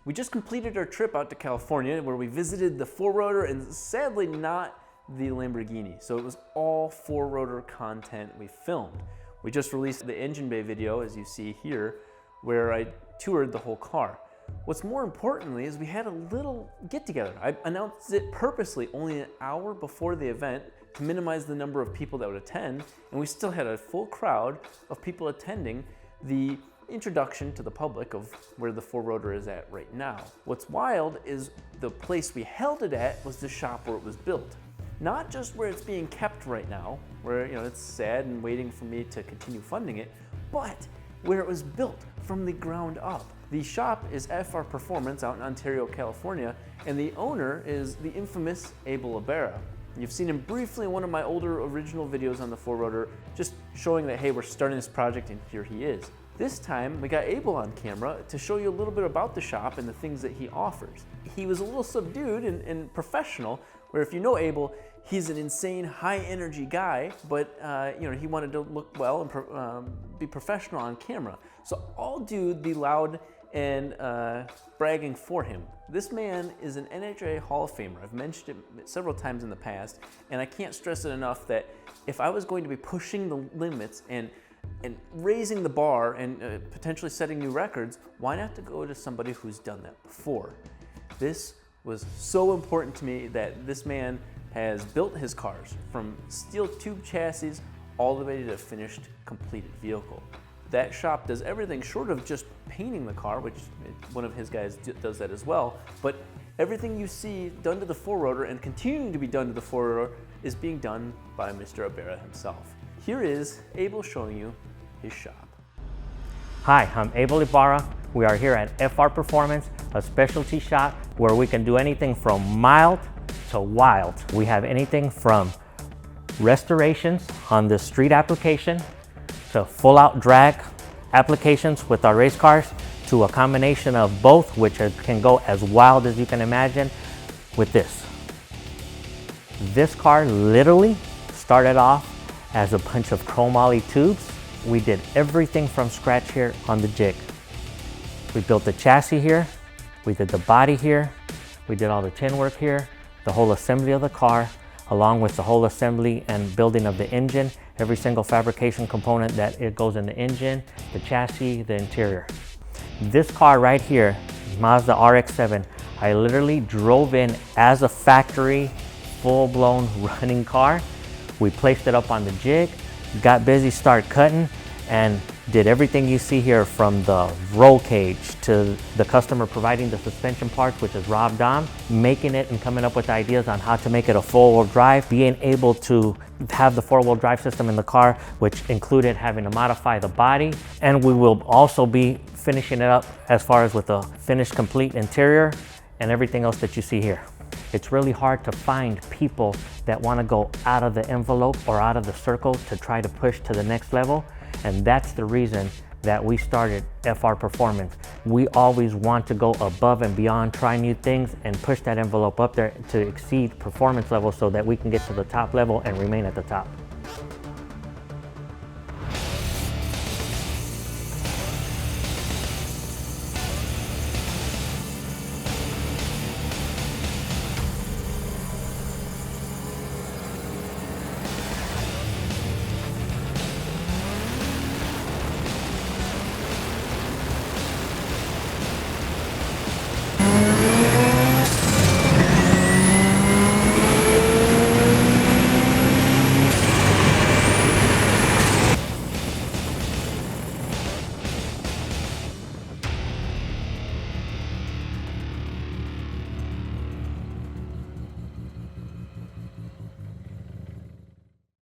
We just completed our trip out to California where we visited the 4-rotor and sadly not the Lamborghini. So it was all 4-rotor content we filmed. We just released the engine bay video, as you see here, where I toured the whole car. What's more importantly is we had a little get together. I announced it purposely only an hour before the event to minimize the number of people that would attend, and we still had a full crowd of people attending the introduction to the public of where the 4-rotor is at right now. What's wild is the place we held it at was the shop where it was built. Not just where it's being kept right now, where it's sad and waiting for me to continue funding it, but where it was built from the ground up. The shop is FR Performance out in Ontario, California, and the owner is the infamous Abel Ibarra. You've seen him briefly in one of my older original videos on the 4-rotor, just showing that, hey, we're starting this project and here he is. This time, we got Abel on camera to show you a little bit about the shop and the things that he offers. He was a little subdued and professional, where if you know Abel, he's an insane, high-energy guy, but he wanted to look well and be professional on camera. So I'll do the loud and bragging for him. This man is an NHRA Hall of Famer. I've mentioned it several times in the past, and I can't stress it enough that if I was going to be pushing the limits and raising the bar and potentially setting new records, why not to go to somebody who's done that before? This was so important to me that this man has built his cars from steel tube chassis all the way to a finished, completed vehicle. That shop does everything short of just painting the car, which one of his guys does that as well, but everything you see done to the 4-rotor and continuing to be done to the 4-rotor is being done by Mr. Ibarra himself. Here is Abel showing you his shop. Hi, I'm Abel Ibarra. We are here at FR Performance, a specialty shop where we can do anything from mild to wild. We have anything from restorations on the street application to full-out drag applications with our race cars to a combination of both, which can go as wild as you can imagine with this. This car literally started off as a bunch of chromoly tubes. We did everything from scratch here on the jig. We built the chassis here, we did the body here, we did all the tin work here, the whole assembly of the car, along with the whole assembly and building of the engine, every single fabrication component that it goes in the engine, the chassis, the interior. This car right here, Mazda RX-7, I literally drove in as a factory, full-blown running car. We placed it up on the jig, got busy, started cutting, and did everything you see here, from the roll cage to the customer providing the suspension parts, which is Rob Dom, making it and coming up with ideas on how to make it a 4-wheel drive, being able to have the 4-wheel drive system in the car, which included having to modify the body. And we will also be finishing it up as far as with a finished complete interior and everything else that you see here. It's really hard to find people that want to go out of the envelope or out of the circle to try to push to the next level. And that's the reason that we started FR Performance. We always want to go above and beyond, try new things, and push that envelope up there to exceed performance levels so that we can get to the top level and remain at the top.